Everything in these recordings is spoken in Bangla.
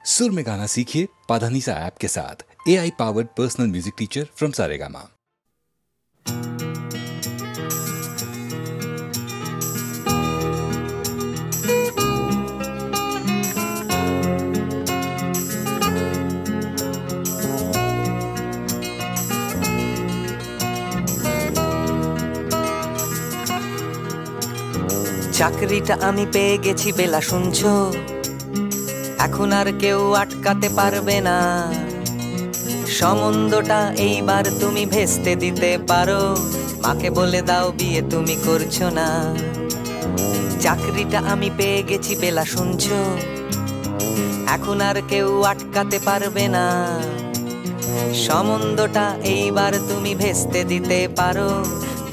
सुर में गाना सीखिए पाधानीसा ऐप के साथ। AI powered personal music teacher from Saregama. চাকরিটা আমি পেয়ে গেছি বেলা শুনছো, এখন আর কেউ আটকাতে পারবে না। সম্বন্ধটা এইবার তুমি ভেস্তে দিতে পারো, মাকে বলে দাও বিয়ে তুমি করছো না। চাকরিটা আমি পেয়ে গেছি বেলা শুনছো, এখন আর কেউ আটকাতে পারবে না। সম্বন্ধটা এইবার তুমি ভেস্তে দিতে পারো,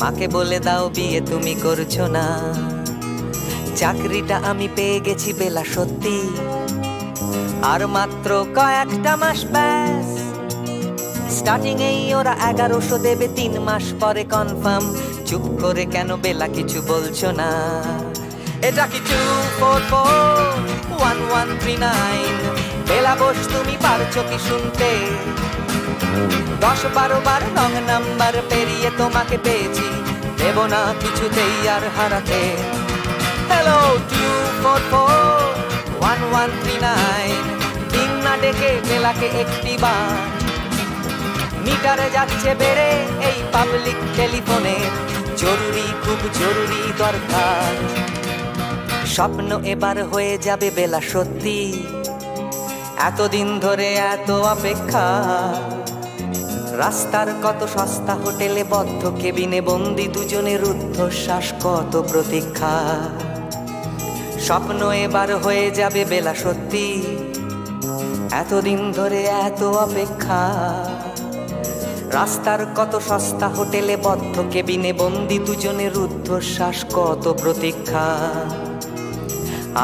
মাকে বলে দাও বিয়ে তুমি করছো না। চাকরিটা আমি পেয়ে গেছি বেলা সত্যি, আর মাত্র কয়েকটা মাস ব্যাস। স্টার্টিং এই ওরা 1100 দেবে, 3 মাস পরে কনফার্ম। চুপ করে কেন বেলা কিছু বলছো না? এটা কি 2441139? বেলা বস তুমি পারছো কি শুনতে? 10-12 বার রং নাম্বার পেরিয়ে তোমাকে পেয়েছি, দেব না কিছুতেই আর হারাতে। হ্যালো 2441139, দিন না ডেকে বেলাকে একটি বার। মিটারে যাচ্ছে বেড়ে এই পাবলিক টেলিফোনের, জরুরি খুব জরুরি দরকার। স্বপ্ন এবার হয়ে যাবে বেলা সত্যি, এতদিন ধরে এত অপেক্ষা। রাস্তার কত সস্তা হোটেলে বদ্ধ কেবিনে বন্দি দুজনের রুদ্ধশ্বাস, কত প্রতীক্ষা। স্বপ্ন এবার হয়ে যাবে বেলা সত্যি, এতদিন ধরে এত অপেক্ষা। রাস্তার কত সস্তা হোটেলে বদ্ধ কেবিনে বন্দি দুজনের রুদ্ধশ্বাস, কত প্রতীক্ষা।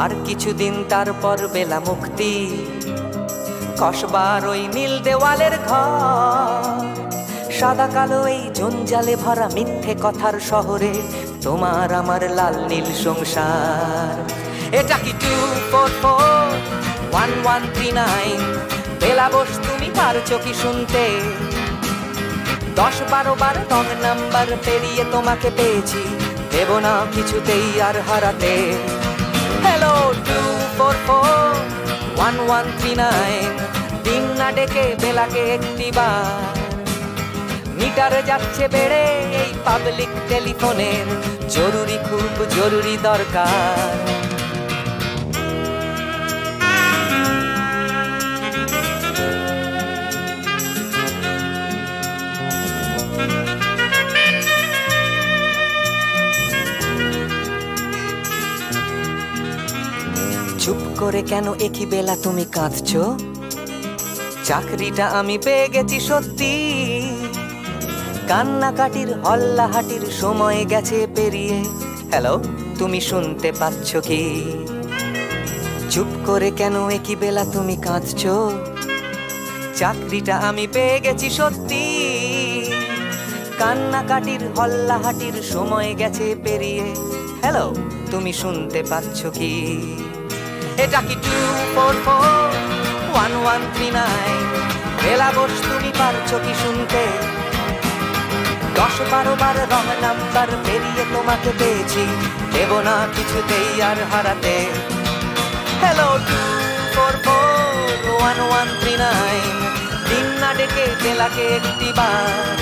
আর কিছুদিন তারপর বেলা মুক্তি, কসবার ওই নীল দেওয়ালের ঘর। সাদা কালো এই জঞ্জালে ভরা মিথ্যে কথার শহরে তোমার আমার লাল নীল সংসার। এটা কি 2441139? বেলা বস তুমি পারছো কি শুনতে? 10-12 বার রং নাম্বার পেরিয়ে তোমাকে পেয়েছি, দেব না কিছুতেই আর হারাতে। হ্যালো 2441139, দিন না ডেকে বেলাকে একটি বার। মিটারে যাচ্ছে বেড়ে এই পাবলিক টেলিফোনের, জরুরি খুব জরুরি দরকার। চুপ করে কেন একই বেলা তুমি কাঁদছো? চাকরিটা আমি পেয়ে গেছি সত্যি, কান্নাকাটির হল্লাহাটির সময় গেছে পেরিয়ে। হ্যালো তুমি শুনতে পাচ্ছ কি? চুপ করে কেন একই বেলা তুমি কাঁদছো? চাকরিটা আমি পেয়ে গেছি সত্যি, কান্নাকাটির হল্লাহাটির সময় গেছে পেরিয়ে। হ্যালো তুমি শুনতে পাচ্ছ কি? এটা কি 2441139? বেলা বস তুমি পারছো কি শুনতে? 10-12 বার রং নাম্বার পেরিয়ে তোমাকে পেয়েছি, দেব না কিছুতেই আর হারাতে। হ্যালো 2441139, দিন না ডেকে বেলাকে একটি বার।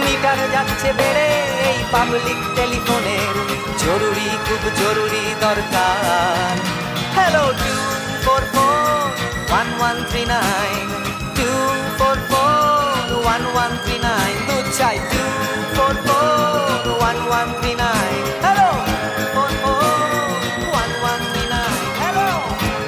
মিটার যাচ্ছে বেড়ে এই পাবলিক টেলিফোনের, জরুরি খুব জরুরি দরকার। হ্যালো 2441139, 2441139, দুধ চাই 2441139। Hello 2441139, hello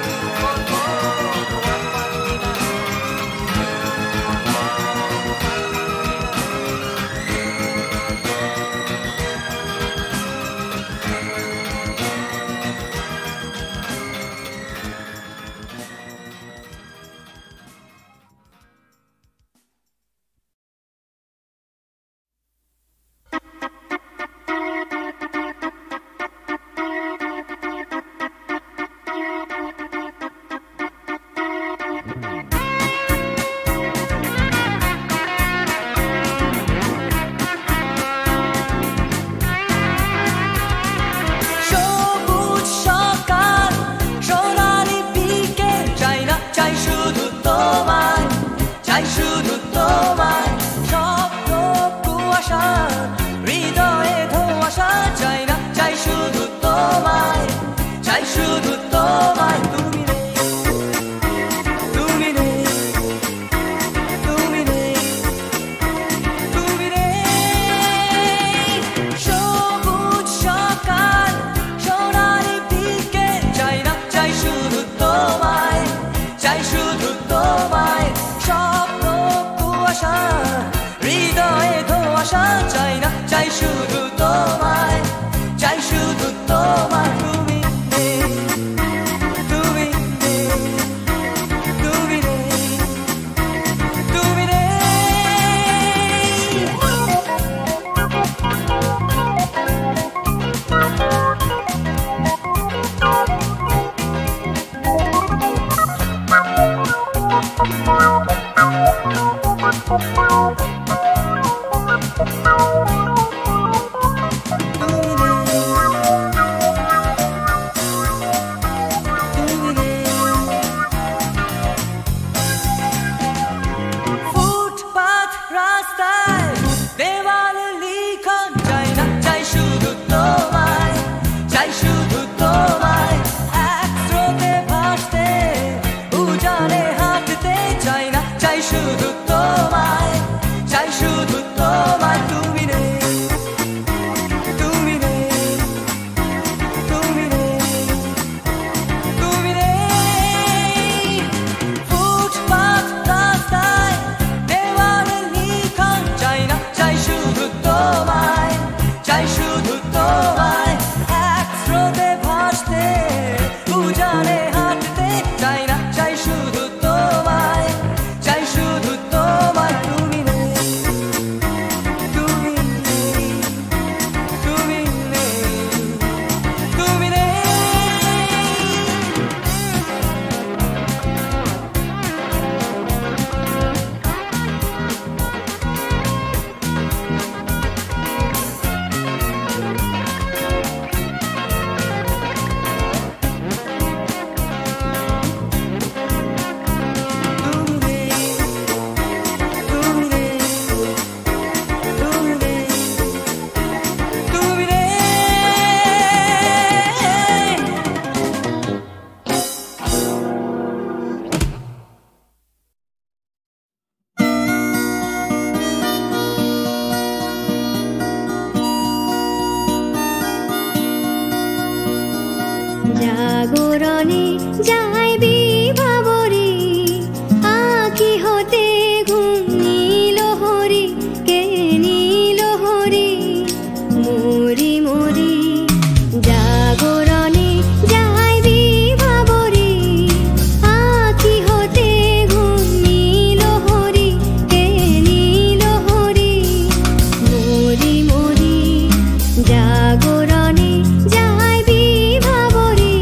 2441139। যায় বিভাবরে আঁখি হতে ঘুম নীল হরি কে নীল হরি মরি মরি জাগরণে যায় বিভাবরে আঁখি হতে ঘুম নীল হরি কে নীল হরি মরি মরি জাগরণে যায় বিভাবরে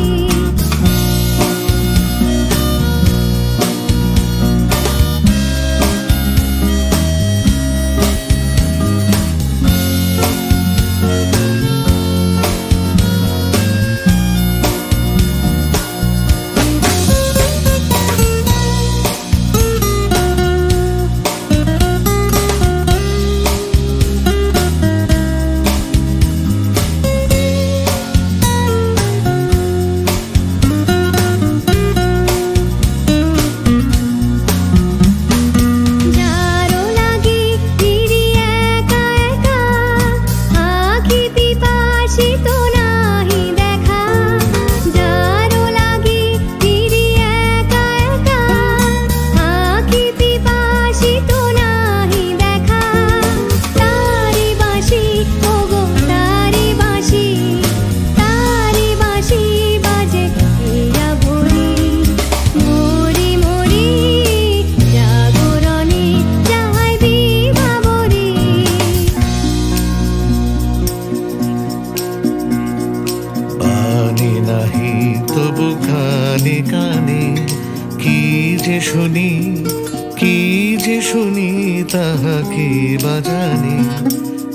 যারো লাগে ফিরি একা একা আঁখি পিপাসিত নাহি দেখা যারো লাগে ফিরি একা একা আঁখি পিপাসিত নাহি দেখা তারি বাঁশি ওগো তারি বাঁশি বাজে হীরা ভরি মরি মরি জাগরণে যায় বিভাবরে বাণী নাহি তবু কানে কানে কি যে শুনি তাহাকে বাজানে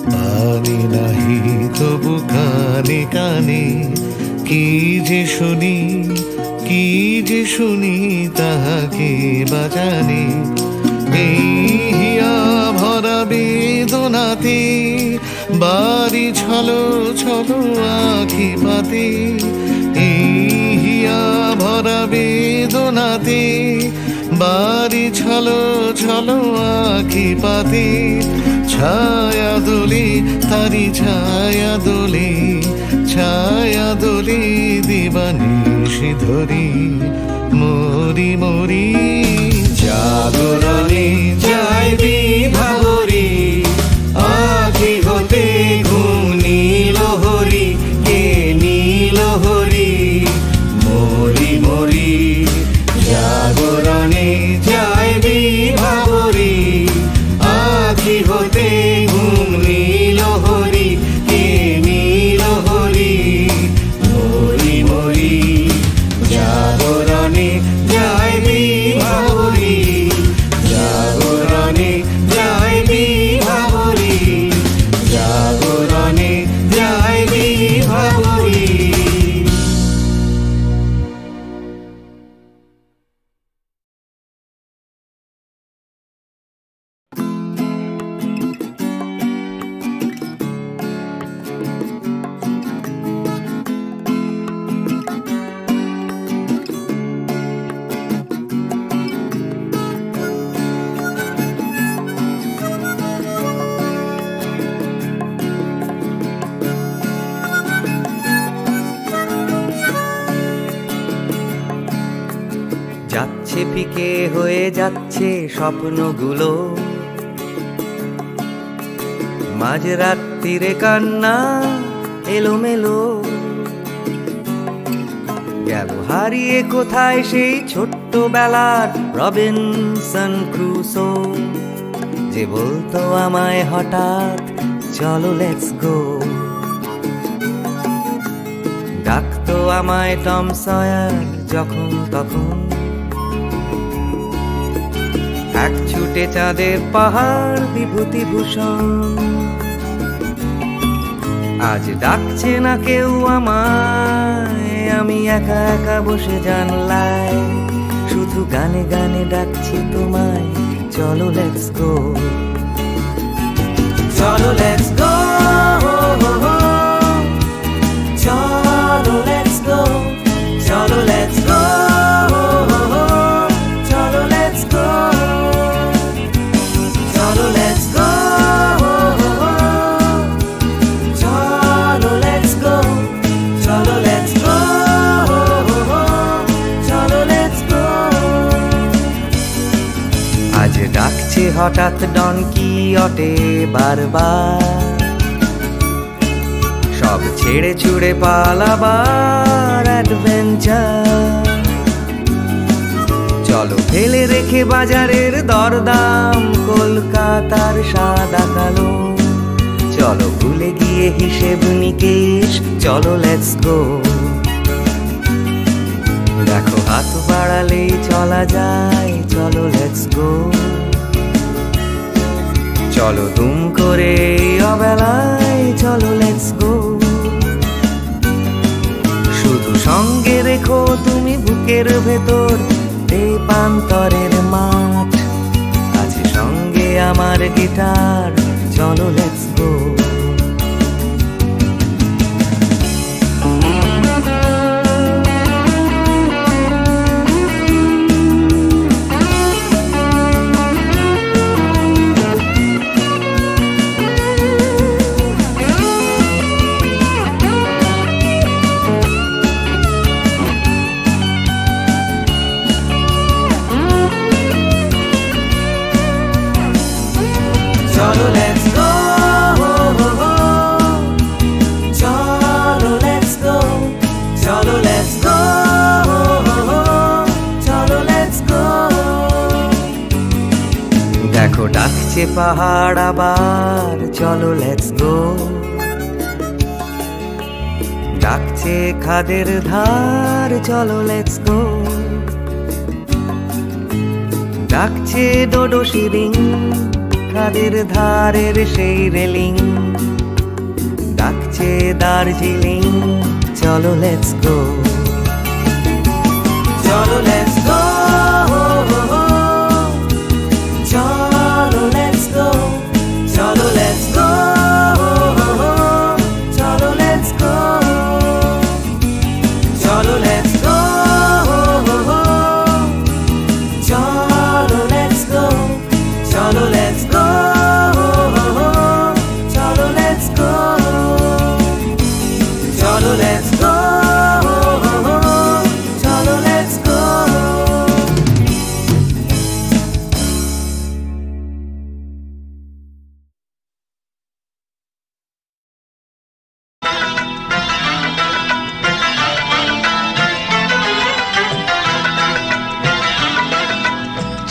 বাণী নাহি তবু কানে কানে কি যে শুনি তাহাকে বাজানে এই হিয়া ভরা বেদনাতে বাড়ি ছলো ছলো আঁখি পাতে এই হিয়া ভরা বেদনাতে বাড়ি ছলো ছলো আঁখি পাতে ছায়া দোলে তারি ছায়া দোলে দিবানিশি ধরি মরি মরি জাগরণে যায় বিভাবরে আঁখি হতে ঘুম নীল হরি কে নীল হরি মরি মরি জাগরণে যায় বিভাবরে আঁখি হতে ঘুম নীল হরি কে নীল হরি মরি মরি জাগরণে যায় বিভাবরে জাগরণে যায় বিভাবরে জাগরণে যায় বিভাবরে যাচ্ছে ফিকে হয়ে যাচ্ছে স্বপ্নগুলো মাঝরাত্রিরে কান্না এলোমেলো গেল হারিয়ে কোথায় সেই ছোট্টবেলার রবিনসন ক্রুসো যে বলতো আমায় হঠাৎ চলো লেটস গো ডাকতো আমায় টম সয়ার যখন তখন এক ছুটে চাঁদের পাহাড় বিভূতিভূষণ আজ ডাকছে না কেউ আমায় আমি একা একা বসে জানলায় শুধু গানে গানে ডাকছি তোমায় চলো লেটস গো চলো লেটস গো চলো লেটস গো চলো লেটস গো চলো লেটস গো চলো লেটস গো চলো লেটস গো চলো লেটস গো ডাকছে হঠাৎ ডন কিয়টে বারবার, সব ছেড়ে ছুড়ে পালাবার অ্যাডভেঞ্চার। চলো ফেলে রেখে বাজারের দরদাম, কলকাতার সাদা কালো, চলো ভুলে গিয়ে হিসেব নিকেশ, চলো লেটস গো। দেখো হাত বাড়ালেই চলা যায়, চলো লেটস গো। চলো দুম করে অবেলায়, চলো লেটস গো। শুধু সঙ্গে রেখো তুমি বুকের ভেতর দেবান্তরের মাঠ, আছে সঙ্গে আমার গিটার, চলো লেটস গো। চলো লেটস গো, চলো লেটস গো, চলো লেটস গো, চলো লেটস গো। দেখো ডাকছে পাহাড় আবার, চলো লেটস গো। ডাকছে খাদের ধার, চলো লেটস গো। ডাকছে ডোডো শিরিং, খাদের ধারের সেই রেলিং, ডাকছে দার্জিলিং, চলো লেটস গো। চলো লেটস গো, চলো লেটস গো, চলো লেটস গো, চলো লেটস গো, চলো লেটস গো, চলো লেটস গো, চলো লেটস গো, চলো লেটস গো, চলো লেটস গো, চলো লেটস গো।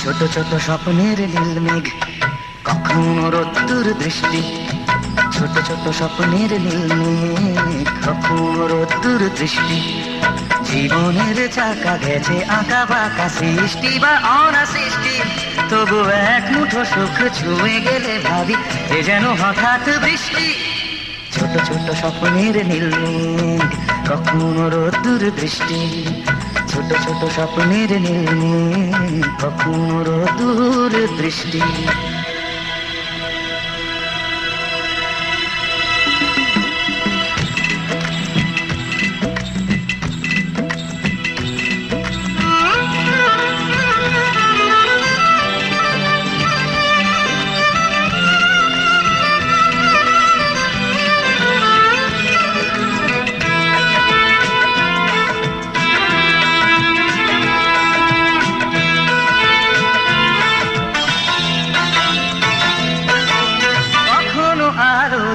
ছোট ছোট স্বপ্নের নীল মেঘ, কখনো রোদ্দুর দৃষ্টি, ছোট ছোট স্বপ্নের নীল মেঘ, কখনো রোদ্দুর দৃষ্টি। জীবনের চাকা গেছে আঁকা বাঁকা, সৃষ্টি বা অনাসৃষ্টি, তবু এক মুঠো সুখ ছুঁয়ে গেলে ভাবি এ যেন হঠাৎ বৃষ্টি। ছোট ছোট স্বপ্নের নীল মেঘ, কখনো রোদ্দুর দৃষ্টি, ছোট ছোট স্বপ্নের নীল মেঘ, কখনো রোদ্দুর দৃষ্টি।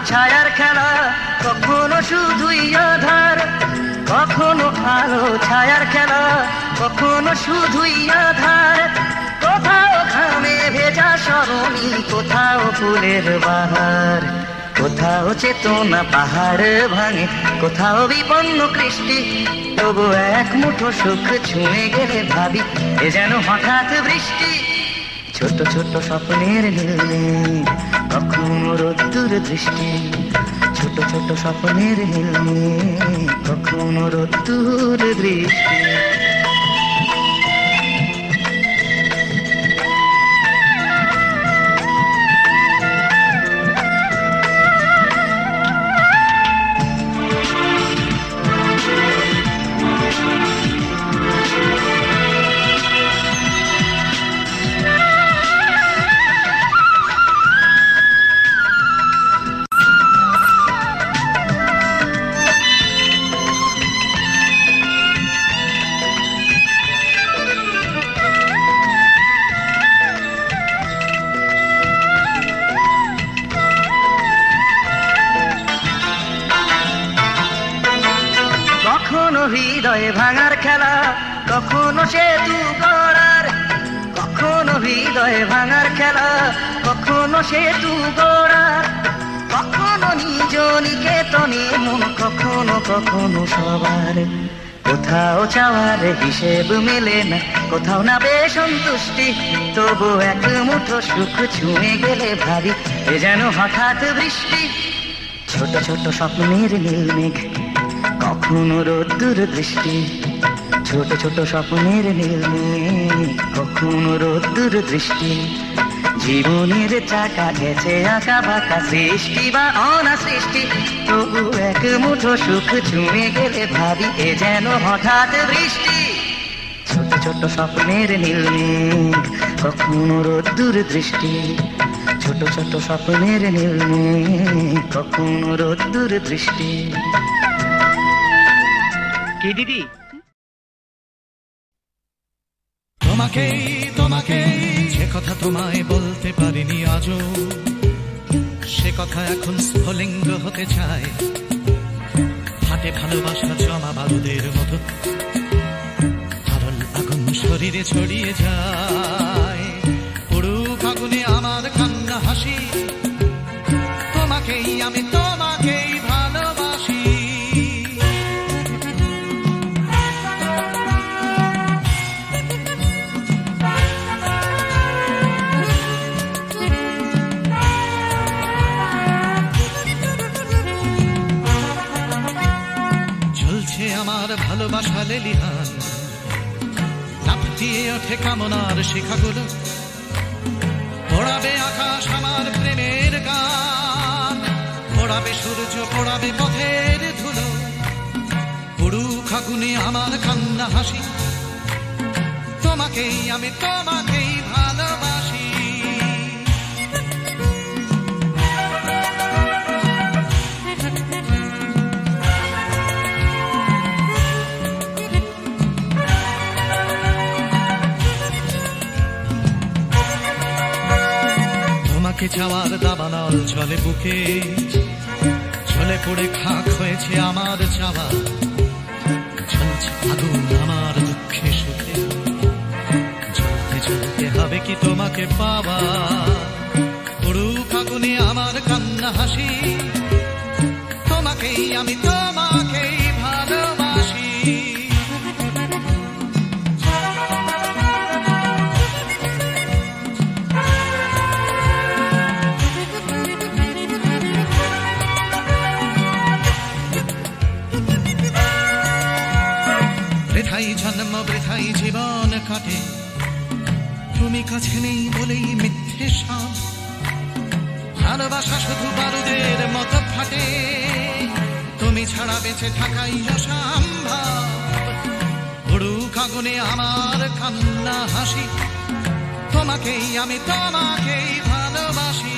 ছায়ার খেলা, কখনো শুধুই আধার, কখনো আলো ছায়ার খেলা, কখনো শুধুই আধার। কোথাও ঘামে ভেজা সরণি, কোথাও ফুলের বাহার, কোথাও চেতনা পাহাড় ভাঙে, কোথাও বিপন্ন কৃষ্টি, তবু এক মুঠো সুখ ছুঁয়ে গেলে ভাবি এ যেন হঠাৎ বৃষ্টি। ছোট ছোট স্বপ্নের নীল মেঘ, কখনো রোদ্দুর দৃষ্টি, ছোট ছোট স্বপ্নের নীল মেঘ, কখনো রোদ্দুর দৃষ্টি। হৃদয়ে ভাঙার খেলা, কখনো সেতু গড়ার, কখনো হৃদয়ে ভাঙার খেলা, কখনো সেতু গড়ার, কখনো নিজ নিকেতনে মন, কখনো কখনো সবার। কোথাও চাওয়ার হিসেব মেলে না, কোথাও না বেসন্তুষ্টি, তবু এক মুঠো সুখ ছুঁয়ে গেলে ভাবি এ যেন হঠাৎ বৃষ্টি। ছোট ছোট স্বপ্নের নীল মেঘ, কখনো রোদ্দুর দৃষ্টি, ছোট ছোট স্বপ্নের নীল মেঘ, কখনো রোদ্দুর দৃষ্টি। জীবনের চাকা গেছে আঁকা বাঁকা, সৃষ্টি বা অনাসৃষ্টি, তবু এক মুঠো সুখ ছুঁয়ে গেলে ভাবি এ যেন হঠাৎ বৃষ্টি। ছোট ছোট স্বপ্নের নীল মেঘ, কখনো রোদ্দুর দৃষ্টি, ছোট ছোট স্বপ্নের নীল মেঘ, কখনো রোদ্দুর দৃষ্টি। কি দিদি? তোমাকেই তোমাকেই যে কথা তোমায় বলতে পারিনি আজও, সে কথা এখন স্ফুলিঙ্গ হতে চায়। হাতে ভালোবাসা জমা বারুদের মতো, আরল আগুন শরীরে ছড়িয়ে যায়। পুরুক আগুনে আমার কান্না হাসি, তোমাকেই আমি তোমাকেই ভালোবাসি। আমার ভালোবাসা লেলিহান, লাফ দিয়ে ওঠে কামনার শিখাগুলো, পড়াবে আকাশ আমার প্রেমের গান, পড়াবে সূর্য পড়াবে পথের ধুলো। পুরুক আগুনে আমার কান্না হাসি, তোমাকেই আমি তোমাকেই ভালোবাসি। তোমাকে চাওয়ার দাবানল চলে বুকে, চলে পড়ে খাক হয়েছে আমার চাওয়া। জ্বলছে আগুন আমার দুঃখে সুখে, জ্বলতে জ্বলতে হবে কি তোমাকে পাওয়া। পুরুক আগুনে আমার কান্না হাসি, তোমাকেই আমি তোমাকেই ভালোবাসি। বৃথাই জন্ম বৃথাই জীবন কাটে, তুমি কাছে নেই বলেই মিথ্যে সাপ। ভালোবাসা শুধু বারুদের মতো ফাটে, তুমি ছাড়া বেঁচে থাকাই অসম্ভব। পুরুক আগুনে আমার কান্না হাসি, তোমাকেই আমি তোমাকেই ভালোবাসি।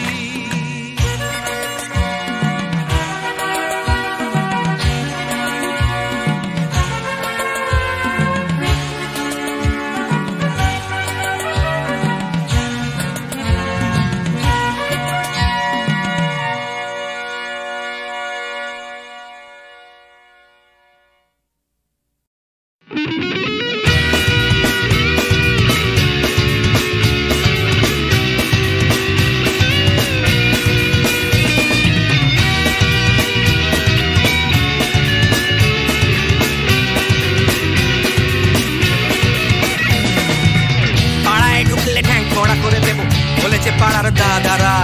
পাড়ার দাদারা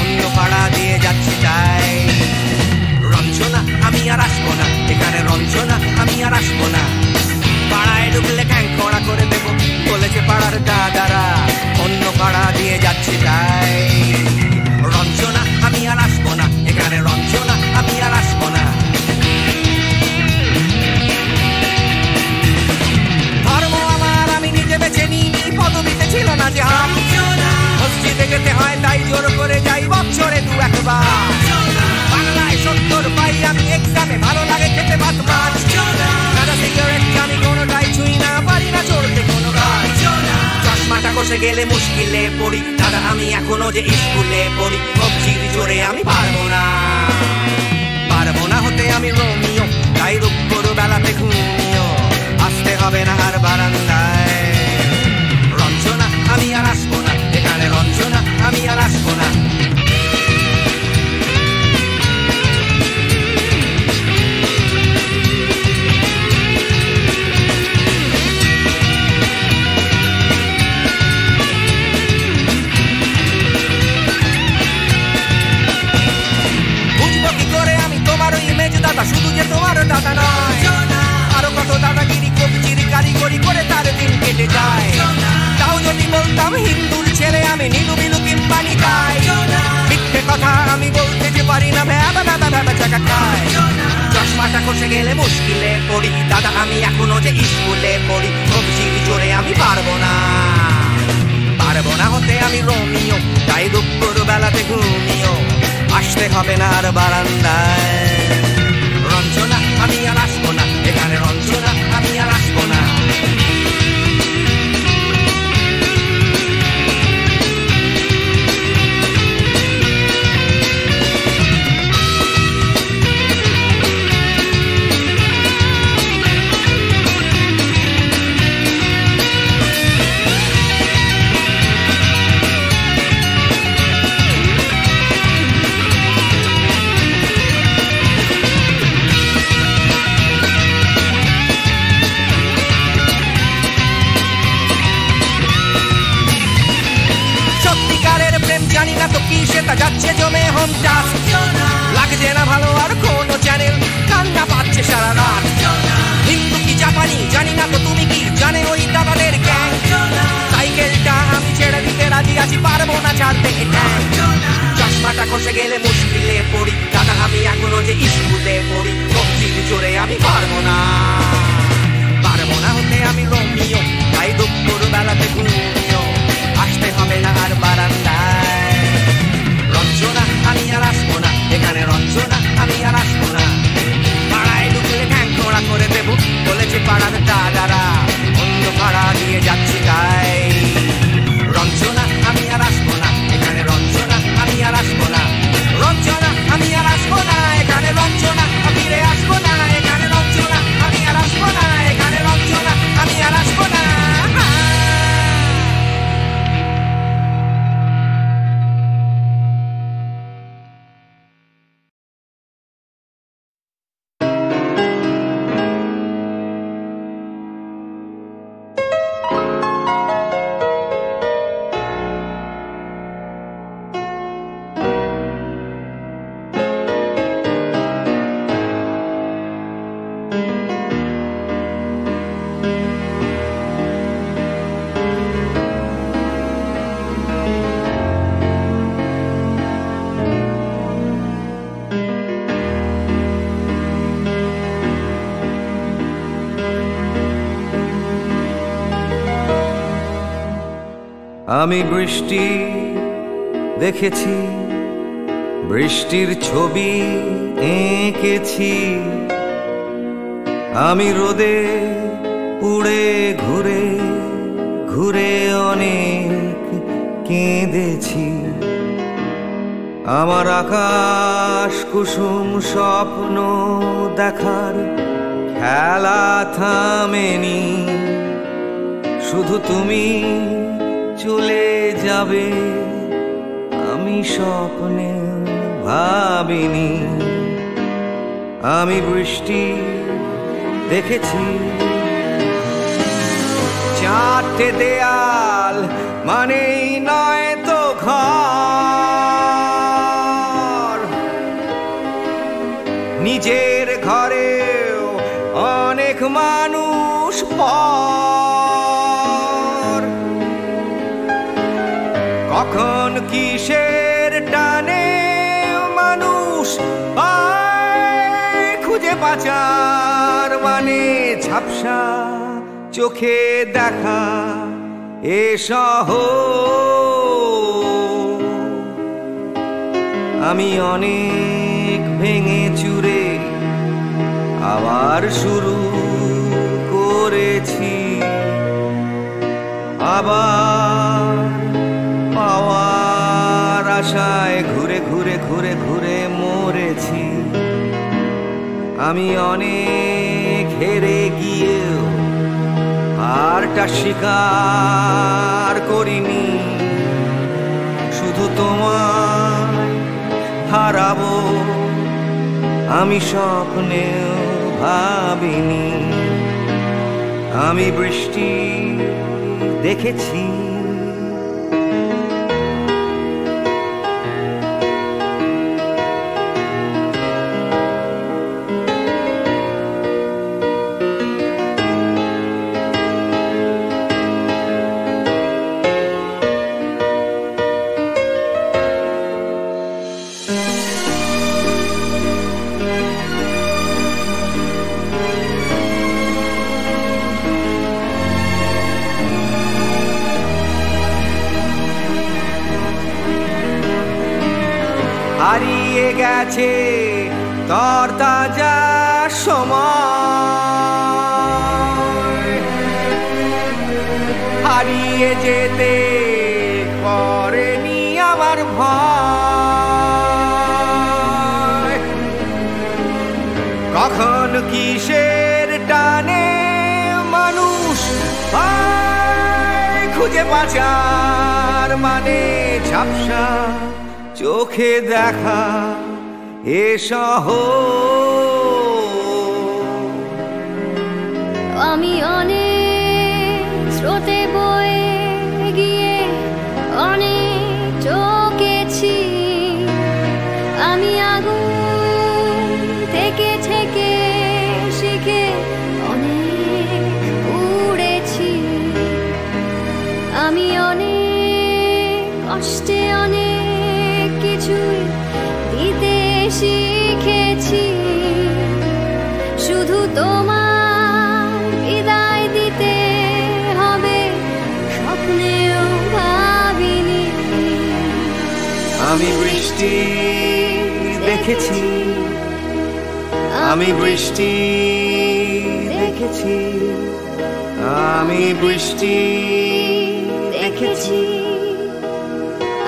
অন্য পাড়া দিয়ে যাচ্ছে তাই। রঞ্জনা আমি আর আসবো না, এখানে রঞ্জনা আমি আর আসবো না। পাড়ায় ঢুকলে ঠ্যাং খোঁড়া করে দেবো বলেছে পাড়ার দাদারা, অন্য পাড়া দিয়ে যাচ্ছে তাই। রঞ্জনা আমি আর আসবো না, এখানে রঞ্জনা আমি আর আসবো না। ধর্ম আমার আমি নিজে বেছে নিইনি, পদবিতে ছিল না যে হাম। মসজিদে যেতে হয় তাই জোর করে যাই বছরে দু একবার। বাংলায় 70 পাই আমি এক্সামে, ভালো লাগে খেতে ভাত মাছ। সাদা সিগারেট আমি কোনোটাই ছুঁই না, পারি না চড়তে কোনো গাছ। চশমাটা কষে গেলে মুশকিলে পড়ি, দাদা আমি এখনো যে স্কুলে পড়ি। কবজির জোরে আমি পারবো না, পারবো না হতে আমি রোমিও, তাই রূপ করো বেলাতে ঘুমিও। হবে না আর বারান্দায়। রঞ্জনা আমি আর আসবো না এখানে, রঞ্জনা আমি আর আসবো না। বুঝবো কি করে আমি তোমার ওই ইমেজ দাদা, শুধু যে তোমার দাদা নয়, আরো কত দাদাগিরি কবজির কারিগরি করে তার দিন কেটে যায়। তাও যদি বলতাম হিন্দুর ছেলে আমি, নীলু বিলু কিংবা নিতাই, মিথ্যে কথা আমি বলতে যে পারি না, ভ্যাবা ভ্যাবা ভ্যাবা চাকা খায়। চশমাটা খসে গেলে মুশকিলে পড়ি দাদা, আমি এখনো যে স্কুলে পড়ি, কবজির জোরে আমি পারবো না, পারবো না হতে আমি রোমিও, তাই দুপুর বেলাতে ঘুমিও আসতে হবে না আর বারান্দায়। রঞ্জনা আমি আর আসবো না এখানে, রঞ্জনা আমি আর আসবো না। জানি না তো কি সেটা যাচ্ছে জমে হোম টাস্ক, লাগছে না ভালো আর কোনো চ্যানেল, কান্না পাচ্ছে সারা রাত। হিন্দু কি জাপানি জানি না তো তুমি কি জানে ওই দাদাদের গ্যাং, সাইকেলটা আমি ছেড়ে দিতে রাজি আছি, পারবো না ছাড়তে এটা। চশমাটা খসে গেলে মুশকিলে পড়ি দাদা, আমি এখনো যে স্কুলে পড়ি, কবজির জোরে আমি পারবো না, পারবো না হতে আমি রোমিও, তাই দুপুর বেলাতে ঘুমিও আসতে হবে না আর বারান্দায়। রঞ্জনা আমি আর আসবো না এখানে, রঞ্জনা আমি আর আসবো না। পাড়ায় ঢুকলে ঠ্যাং খোঁড়া করে দেবো বলেছে পাড়ার দাদারা, অন্য পাড়া দিয়ে যাচ্ছি তাই। রঞ্জনা আমি আর আসবো না এখানে, রঞ্জনা আমি আর আসবো না, রঞ্জনা আমি আর আসবো না এখানে, রঞ্জনা ফিরে আসবো না এখানে, রঞ্জনা আমি আর আসবো না এখানে, রঞ্জনা আমি আর আসবো না। আমি বৃষ্টি দেখেছি, বৃষ্টির ছবি এঁকেছি, আমি রোদে পুড়ে ঘুরে ঘুরে অনেক কেঁদেছি। আমার আকাশ কুসুম স্বপ্ন দেখার খেলা থামেনি, শুধু তুমি চলে যাবে আমি স্বপ্নে ভাবিনি। আমি বৃষ্টি দেখেছি, চারটে দেয়াল মানেই নয় তো ঘর, নিজের ঘরেও অনেক মানুষ পর। কখন কিসের টানে মানুষ পায় খুঁজে পাচার, মানে ঝাপসা চোখে দেখা এ শহর। আমি অনেক ভেঙে চুরে আবার শুরু করেছি, আবার পাওয়ার আশায় ঘুরে ঘুরে ঘুরে ঘুরে মরেছি। আমি অনেক হেরে গিয়েও হারটা স্বীকার করিনি, শুধু তোমায় হারাবো আমি স্বপ্নেও ভাবিনি। আমি বৃষ্টি দেখেছি, হারিয়ে গেছে তরতাজা সময়, হারিয়ে যেতে করেনি আমার ভয়। কখন কিসের টানে মানুষ খুঁজে বাঁচার মানে ঝাপসা চোখে দেখা এ শহর। আমি অনেক স্রোতে বয়ে গিয়ে অনেক চোখেছি, আমি আগুন থেকে থেকে শিখে অনেক উড়েছি। আমি অনেক কষ্টে অনেক কিছুই দিতে শিখেছি, শুধু তোমার বিদায় দিতে হবে স্বপ্নেও ভাবিনি। আমি বৃষ্টি দেখেছি, আমি বৃষ্টি দেখেছি, আমি বৃষ্টি দেখেছি,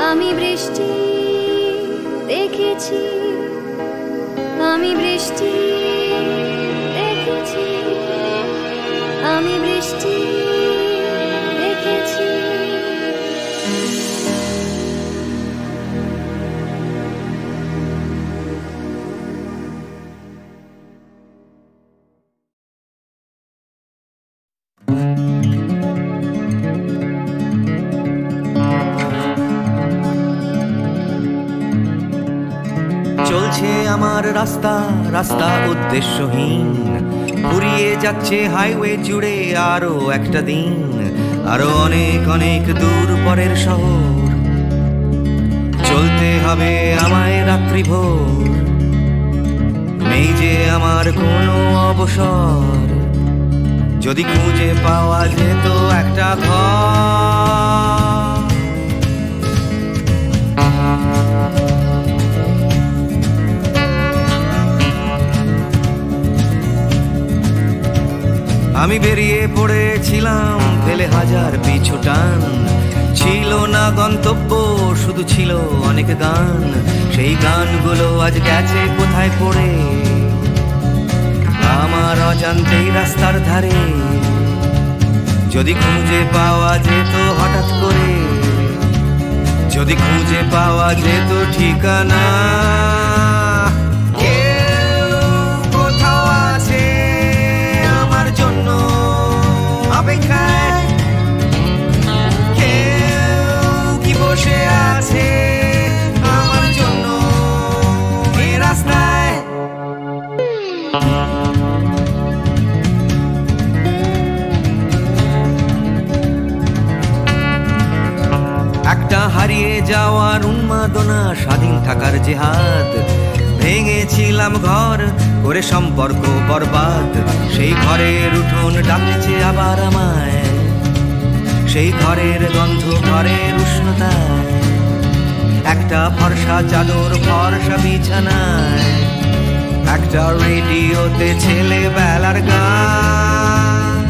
আমি বৃষ্টি দেখেছি, আমি বৃষ্টি দেখেছি, আমি বৃষ্টি দেখেছি। চলছে আমার রাস্তা রাস্তা উদ্দেশ্যহীন, ঘুরিয়ে যাচ্ছে হাইওয়ে জুড়ে আরো একটা দিন, আরো অনেক অনেক দূর পরের শহর। চলতে হবে আমায় রাত্রি ভোর, নেই যে আমার কোনো অবসর। যদি খুঁজে পাওয়া যেত একটা ঘর, আমি বেরিয়ে পড়েছিলাম ফেলে হাজার পিছু টান। ছিল না গন্তব্য, শুধু ছিল অনেক গান। সেই গানগুলো আজ গেছে কোথায় পড়ে আমার অজান্তেই রাস্তার ধারে। যদি খুঁজে পাওয়া যেত হঠাৎ করে, যদি খুঁজে পাওয়া যেত ঠিকানা, অপেক্ষায় কেউ কি বসে আছে আমার জন্য এই রাস্তায়। একটা হারিয়ে যাওয়ার উন্মাদনা, স্বাধীন থাকার জেহাদ। ভেঙেছিলাম ঘর করে সম্পর্ক বরবাদ, সেই ঘরের উঠোন ডাকছে আবার আমায়। সেই ঘরের গন্ধ, ঘরের উষ্ণতায়, একটা ফর্সা চাদর, ফর্সা বিছানায়, একটা রেডিওতে ছেলেবেলার গান।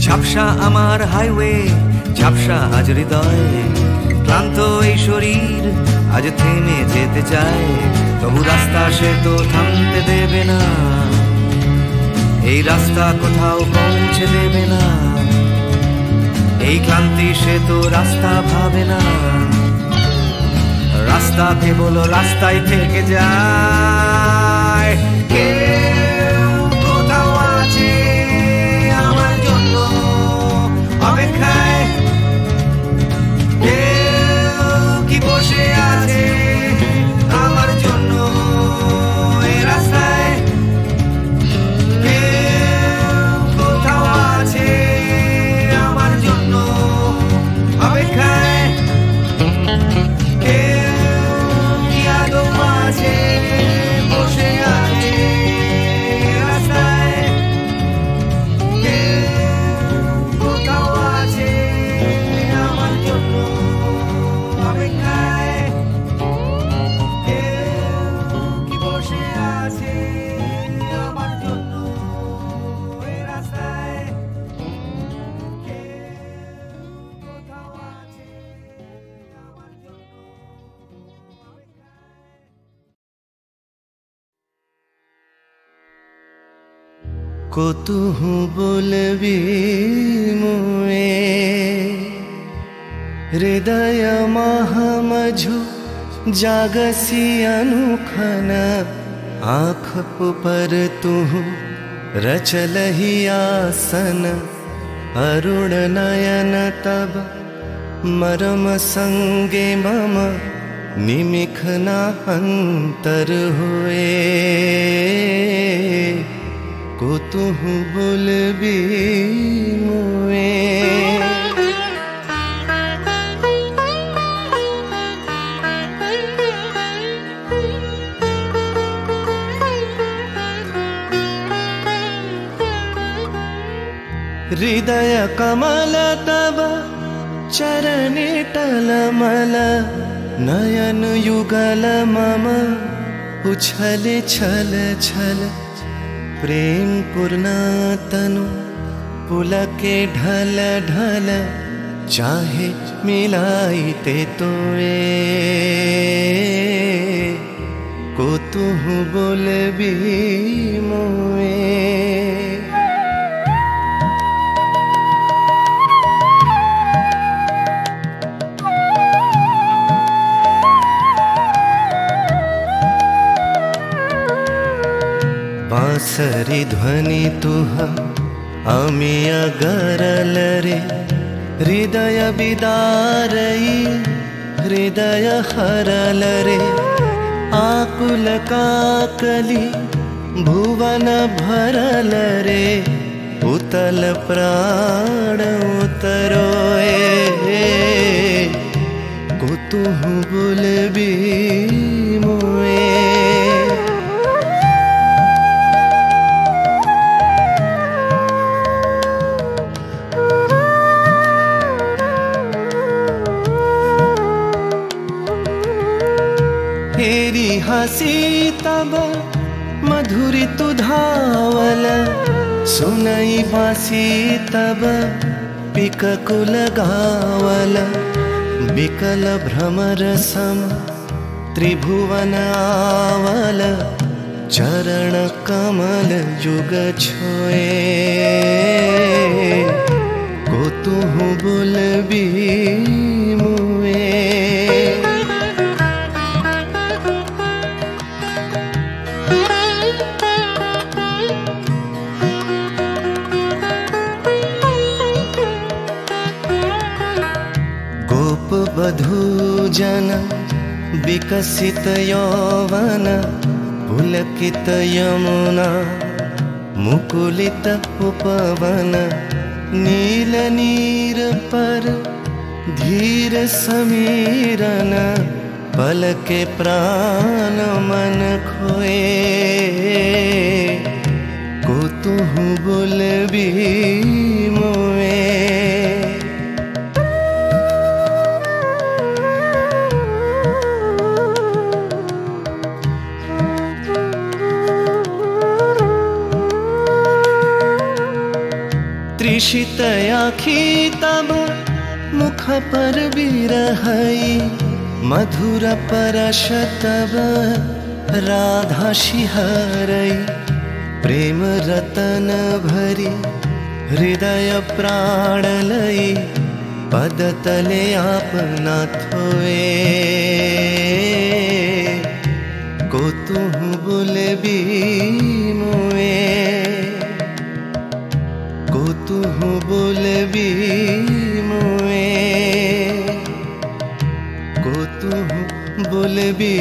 ঝাপসা আমার হাইওয়ে, ঝাপসা আজ হৃদয়, ক্লান্ত এই শরীর আজ থেমে যেতে চায়, তবু রাস্তা সে তো থামতে দেবে না, এই রাস্তা কোথাও পৌঁছে দেবে না, এই ক্লান্তি সে তো রাস্তা ভাবে না, রাস্তা কেবল রাস্তায় থেকে যায়। কেউ কোথাও আছে আমার জন্য অপেক্ষায়, কেউ কি বসে আছে আমার জন্য এ রাস্তায়, কেউ কোথাও আছে আমার জন্য অপেক্ষায়, কেউ কি আদৌ আছে বসে আছে রাস্তায়, কেউ কোথাও আছে আমার জন্য অপেক্ষায়, কেউ কি বসে আছে আমার জন্য এ রাস্তায়, কেউ কোথাও আছে আমার জন্য অপেক্ষায়। কতুহু বলবি মুয়ে হৃদয় মহামঝু জাগसी अनुखन, आँख पर तुहु रचलहि आसन, अरुण नयन तब मरम संगे मम निमिखना अंतर हुए, কতুহু বলবি মুয়ে। हृदय कमल तब चरणे टलमल, नयन युगल मम उछल छल छल, प्रेम पूर्णा तनु पुलके ढल ढल, चाहे मिलाइते तोए, কতুহু বলবি মুয়ে। बांसरी ध्वनि तुह आमी अगरल रे, हृदय बिदारई हृदय हरल रे, आकुल काकली भुवन भरल रे, उतल प्राण उतरोए, কতুহু বলবি মুয়ে। तेरी हंसी तब मधुरी तु धावल, सुनई बासी तब पिककुल गावल, बिकल भ्रमर सम त्रिभुवन आवल, चरण कमल जुग छोए, কতুহু বলবি মুয়ে। गोप बधू जन विकसित यौवन, पुलकित यमुना मुकुलित उपवन, नील नीर पर धीर समीरन, पल के प्राण मन खोए, কতুহু বলবি মুয়ে। तृषित आखी तब मुख पर बिरहई, मधुर परश तव राधा शिहरै प्रेम रतन भरी हृदय प्राण लई पद तले आपना थोए को तुहु बोले भी मुए को तुहु बोले भी मुए को तुहु बोले भी